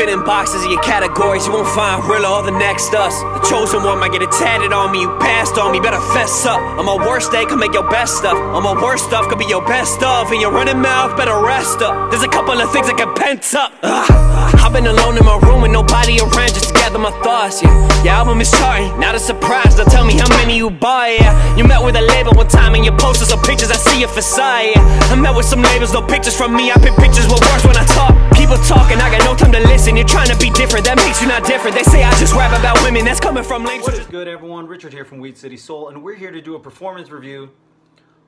fit in boxes in your categories. You won't find real or the next us. The chosen one might get it tatted on me. You passed on me, better fess up. On my worst day, can make your best stuff. On my worst stuff, could be your best of. And your running mouth, better rest up. There's a couple of things that get pent up. I've been alone in my room with nobody around, just to gather my thoughts. Your album is charting, not a surprise. Now tell me how many you buy. You met with a label one time and your posters or pictures, I see your facade. I met with some labels, no pictures from me. I pick pictures with words when I talk. People talking, I got no time to listen. You're trying to be different, that makes you not different. They say I just rap about women, that's coming from lame. What is good, everyone? Richard here from Weed City Soul, and we're here to do a performance review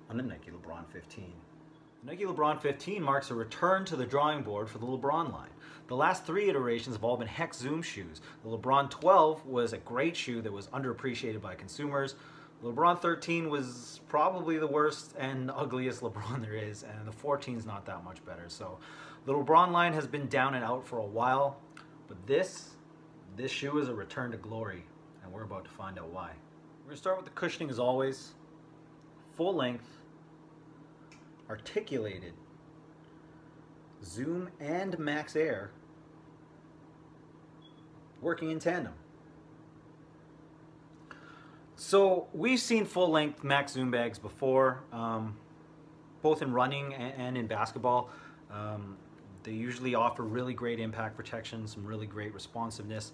on the Nike Lebron 15. The Nike Lebron 15 marks a return to the drawing board for the Lebron line. The last three iterations have all been hex zoom shoes. The Lebron 12 was a great shoe that was underappreciated by consumers. The Lebron 13 was probably the worst and ugliest Lebron there is, and the 14 is not that much better. So the Lebron line has been down and out for a while, but this shoe is a return to glory, and we're about to find out why. We're going to start with the cushioning as always. Full length, articulated, Zoom and Max Air working in tandem. So we've seen full-length Max Zoom bags before, both in running and in basketball. They usually offer really great impact protection, some really great responsiveness.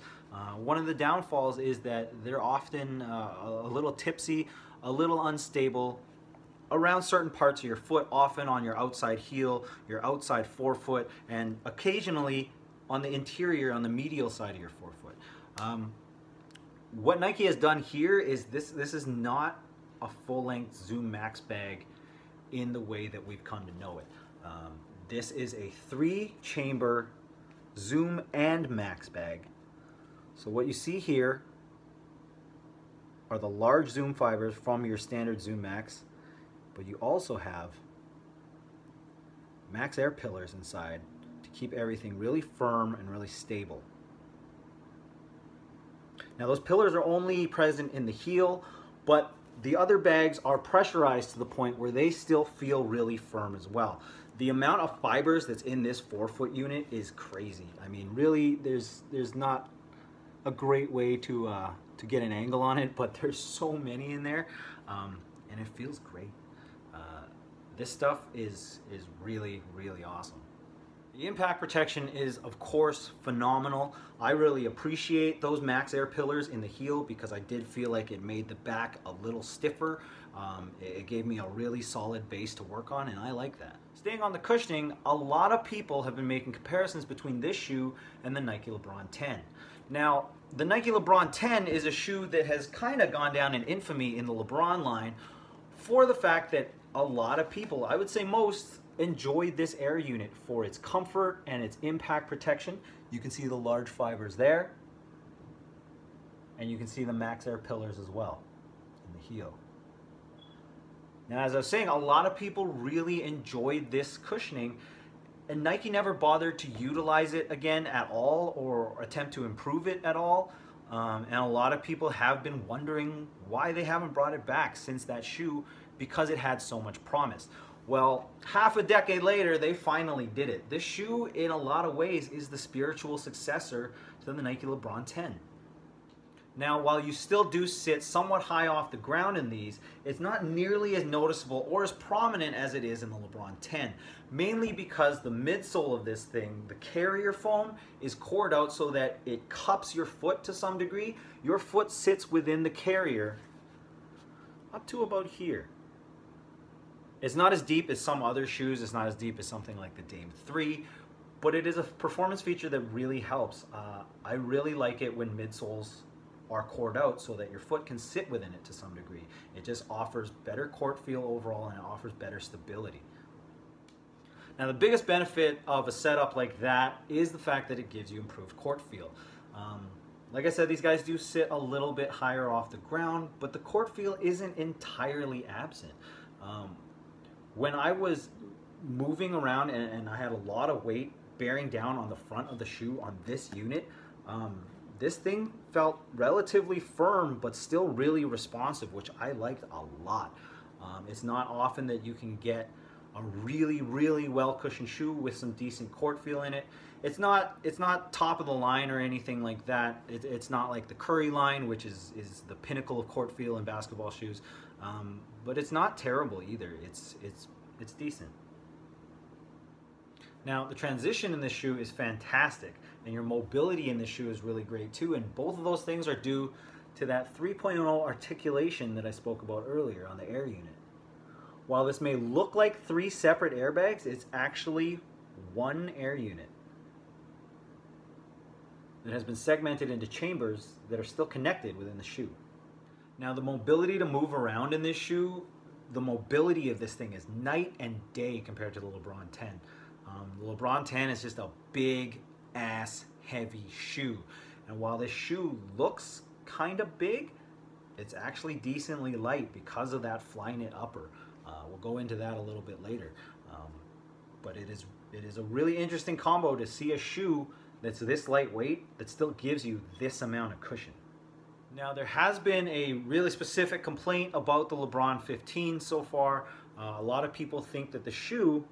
One of the downfalls is that they're often a little tipsy, a little unstable around certain parts of your foot, often on your outside heel, your outside forefoot, and occasionally on the interior, on the medial side of your forefoot. What Nike has done here is this is not a full-length Zoom Max bag in the way that we've come to know it. This is a 3-chamber Zoom and Max bag. So what you see here are the large Zoom fibers from your standard Zoom Max, but you also have Max Air pillars inside to keep everything really firm and really stable. Now those pillars are only present in the heel, but the other bags are pressurized to the point where they still feel really firm as well. The amount of fibers that's in this forefoot unit is crazy. I mean, really, there's not a great way to get an angle on it, but there's so many in there, and it feels great. This stuff is really, really awesome. The impact protection is, of course, phenomenal. I really appreciate those Max Air pillars in the heel because I did feel like it made the back a little stiffer. It gave me a really solid base to work on, and I like that. Staying on the cushioning, a lot of people have been making comparisons between this shoe and the Nike Lebron 10. Now, the Nike Lebron 10 is a shoe that has kind of gone down in infamy in the Lebron line for the fact that a lot of people, I would say most, enjoyed this Air unit for its comfort and its impact protection. You can see the large fibers there, and you can see the Max Air pillars as well in the heel. Now, as I was saying, a lot of people really enjoyed this cushioning, and Nike never bothered to utilize it again at all or attempt to improve it at all. And a lot of people have been wondering why they haven't brought it back since that shoe, because it had so much promise. Well, half a decade later, they finally did it. This shoe, in a lot of ways, is the spiritual successor to the Nike Lebron 10. Now, while you still do sit somewhat high off the ground in these, it's not nearly as noticeable or as prominent as it is in the Lebron 10, mainly because the midsole of this thing, the carrier foam, is cored out so that it cups your foot to some degree. Your foot sits within the carrier up to about here. It's not as deep as some other shoes. It's not as deep as something like the Dame 3, but it is a performance feature that really helps. I really like it when midsoles are cored out so that your foot can sit within it to some degree. It just offers better court feel overall, and it offers better stability. Now, the biggest benefit of a setup like that is the fact that it gives you improved court feel. Like I said, these guys do sit a little bit higher off the ground, but the court feel isn't entirely absent. When I was moving around and I had a lot of weight bearing down on the front of the shoe on this unit, this thing felt relatively firm but still really responsive, which I liked a lot. It's not often that you can get a really, really well cushioned shoe with some decent court feel in it, It's not top of the line or anything like that. It's not like the Curry line, which is the pinnacle of court feel in basketball shoes. But it's not terrible either. It's decent. Now, the transition in this shoe is fantastic, and your mobility in this shoe is really great too, and both of those things are due to that 3.0 articulation that I spoke about earlier on the air unit. While this may look like 3 separate airbags, it's actually one air unit that has been segmented into chambers that are still connected within the shoe. Now, the mobility to move around in this shoe, the mobility of this thing is night and day compared to the Lebron 10. The Lebron 10 is just a big ass heavy shoe, and while this shoe looks kind of big, it's actually decently light because of that Flyknit upper. We'll go into that a little bit later, but it is a really interesting combo to see a shoe that's this lightweight that still gives you this amount of cushion. Now, there has been a really specific complaint about the Lebron 15 so far. A lot of people think that the shoe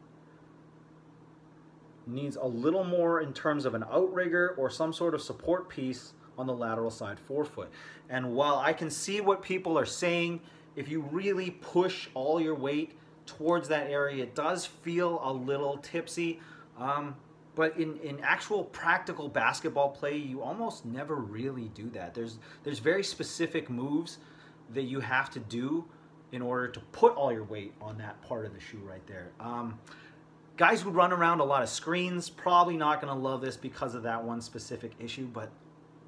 needs a little more in terms of an outrigger or some sort of support piece on the lateral side forefoot. And while I can see what people are saying, if you really push all your weight towards that area, it does feel a little tipsy. But in actual practical basketball play, you almost never really do that. There's very specific moves that you have to do in order to put all your weight on that part of the shoe right there. Guys who run around a lot of screens, probably not going to love this because of that one specific issue, but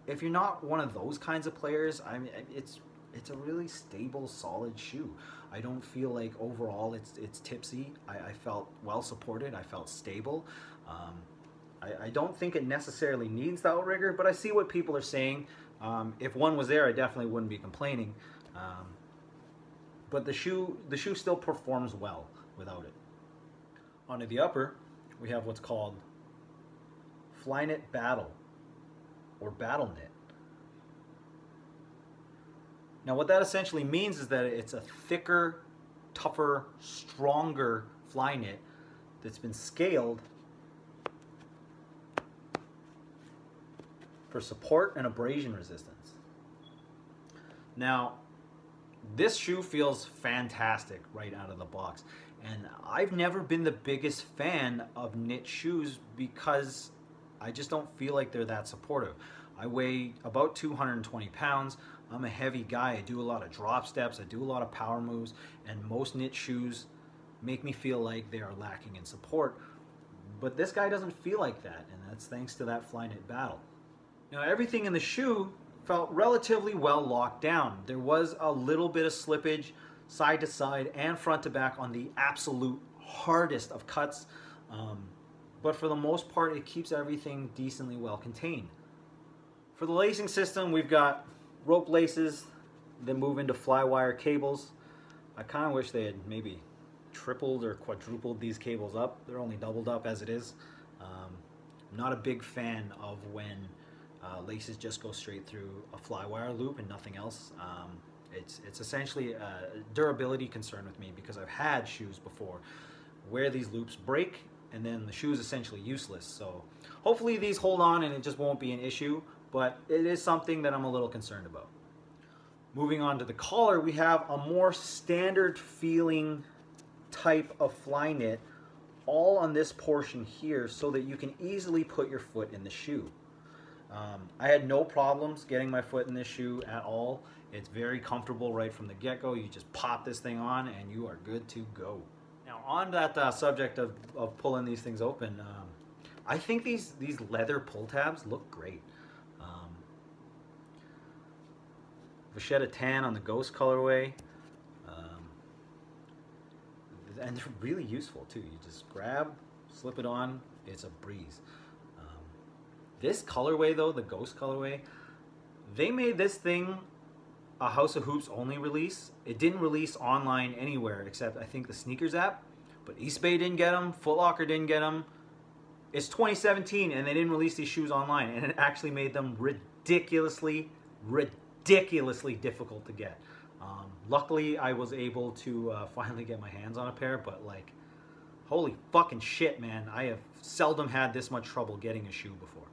if you're not one of those kinds of players, I mean, it's a really stable, solid shoe. I don't feel like overall it's tipsy. I felt well supported. I felt stable. I don't think it necessarily needs the outrigger, but I see what people are saying. If one was there, I definitely wouldn't be complaining. But the shoe still performs well without it. Onto the upper, we have what's called Flyknit Battle or Battle Knit. Now, what that essentially means is that it's a thicker, tougher, stronger Flyknit that's been scaled for support and abrasion resistance. Now, this shoe feels fantastic right out of the box, and I've never been the biggest fan of knit shoes because I just don't feel like they're that supportive. I weigh about 220 pounds. I'm a heavy guy. I do a lot of drop steps. I do a lot of power moves, and most knit shoes make me feel like they are lacking in support. But this guy doesn't feel like that, and that's thanks to that Flyknit Battle. Now, everything in the shoe felt relatively well locked down. There was a little bit of slippage side to side and front to back on the absolute hardest of cuts, but for the most part it keeps everything decently well contained. For the lacing system, we've got rope laces that move into flywire cables. I kind of wish they had maybe tripled or quadrupled these cables up. They're only doubled up as it is. I'm not a big fan of when laces just go straight through a flywire loop and nothing else. It's essentially a durability concern with me because I've had shoes before where these loops break and then the shoe is essentially useless. So hopefully these hold on and it just won't be an issue, but it is something that I'm a little concerned about. Moving on to the collar, we have a more standard feeling type of Flyknit all on this portion here so that you can easily put your foot in the shoe. I had no problems getting my foot in this shoe at all. It's very comfortable right from the get-go. You just pop this thing on and you are good to go. Now, on that subject of pulling these things open, I think these leather pull tabs look great. Vachetta tan on the Ghost colorway, and they're really useful too. You just grab, slip it on, it's a breeze. This colorway though, the Ghost colorway, they made this thing a House of Hoops only release. It didn't release online anywhere except I think the Sneakers app, but Eastbay didn't get them, Foot Locker didn't get them. It's 2017 and they didn't release these shoes online, and it actually made them ridiculously difficult to get. Luckily I was able to finally get my hands on a pair, but like, Holy fucking shit, man. I have seldom had this much trouble getting a shoe before.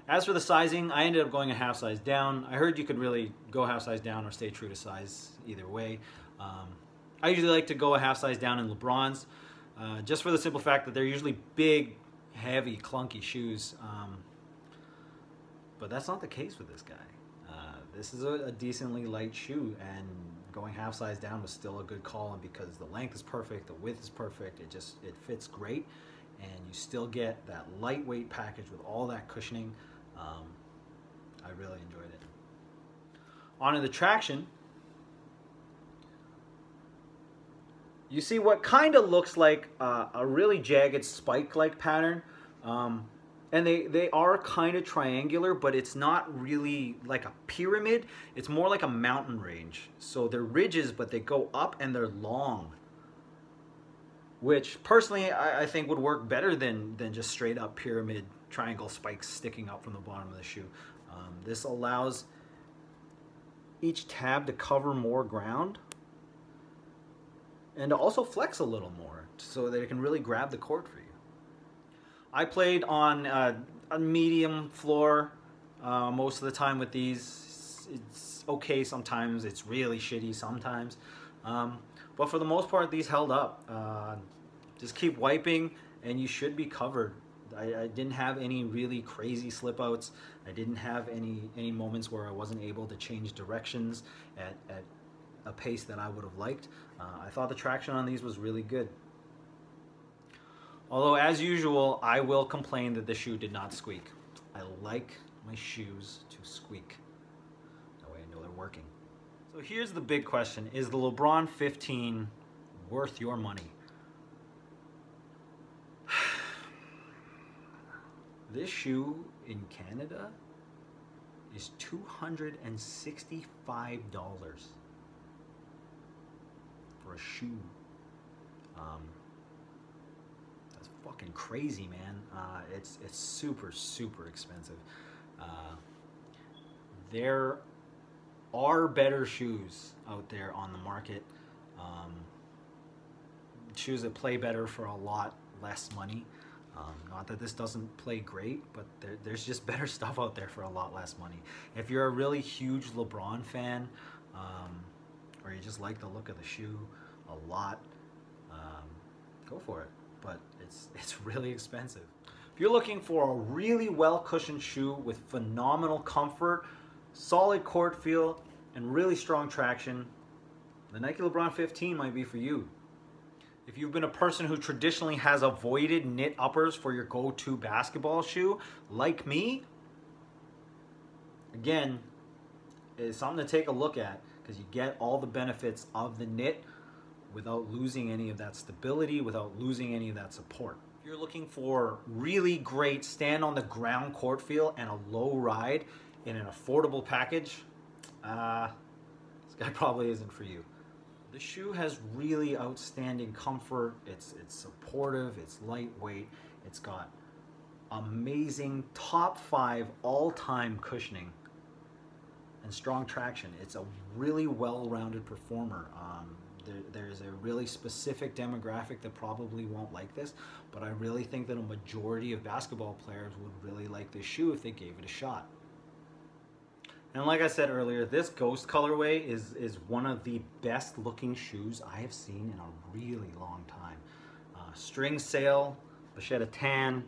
As for the sizing, I ended up going a half size down. I heard you could really go half size down or stay true to size either way. I usually like to go a half size down in Lebrons, just for the simple fact that they're usually big, heavy, clunky shoes. But that's not the case with this guy. This is a decently light shoe, and going half size down was still a good call, and because the length is perfect, the width is perfect, it fits great, and you still get that lightweight package with all that cushioning. I really enjoyed it. On to the traction. You see what kind of looks like a really jagged spike-like pattern. And they are kind of triangular, but it's not really like a pyramid. It's more like a mountain range. So they're ridges, but they go up and they're long. Which, personally, I think would work better than just straight up pyramid triangle spikes sticking up from the bottom of the shoe. This allows each tab to cover more ground and to also flex a little more so that it can really grab the court for you. I played on a medium floor most of the time with these. It's okay sometimes, it's really shitty sometimes. But for the most part, these held up. Just keep wiping and you should be covered. I didn't have any really crazy slip outs. I didn't have any moments where I wasn't able to change directions at a pace that I would have liked. I thought the traction on these was really good. Although, as usual, I will complain that the shoe did not squeak. I like my shoes to squeak. That way I know they're working. So here's the big question. Is the Lebron 15 worth your money? This shoe in Canada is $265 for a shoe. That's fucking crazy, man. It's super, super expensive. There are better shoes out there on the market. Shoes that play better for a lot less money. Not that this doesn't play great, but there's just better stuff out there for a lot less money. If you're a really huge LeBron fan, or you just like the look of the shoe a lot, go for it. But it's really expensive. If you're looking for a really well cushioned shoe with phenomenal comfort, solid court feel, and really strong traction, the Nike LeBron 15 might be for you. If you've been a person who traditionally has avoided knit uppers for your go-to basketball shoe, like me, again, it's something to take a look at because you get all the benefits of the knit without losing any of that stability, without losing any of that support. If you're looking for really great stand on the ground court feel and a low ride in an affordable package, this guy probably isn't for you. The shoe has really outstanding comfort. It's supportive, it's lightweight, it's got amazing top 5 all-time cushioning and strong traction. It's a really well-rounded performer. There's a really specific demographic that probably won't like this, but I really think that a majority of basketball players would really like this shoe if they gave it a shot. And like I said earlier, this Ghost colorway is one of the best looking shoes I have seen in a really long time. String sail, vachetta tan,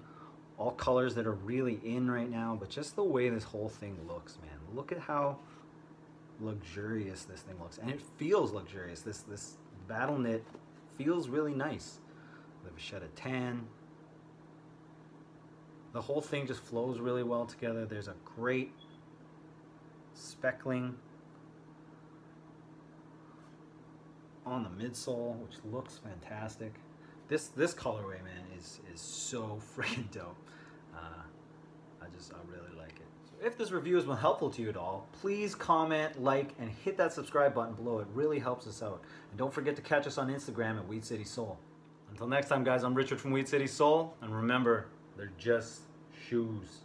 all colors that are really in right now, but just the way this whole thing looks, man. Look at how luxurious this thing looks, and it feels luxurious. This battle knit feels really nice. The vachetta tan, the whole thing just flows really well together. There's a great speckling on the midsole, which looks fantastic. This colorway, man, is so freaking dope. I really like it. So if this review has been helpful to you at all, please comment, like, and hit that subscribe button below. It really helps us out. And don't forget to catch us on Instagram at Weed City Soul. Until next time, guys, I'm Richard from Weed City Soul, and remember, they're just shoes.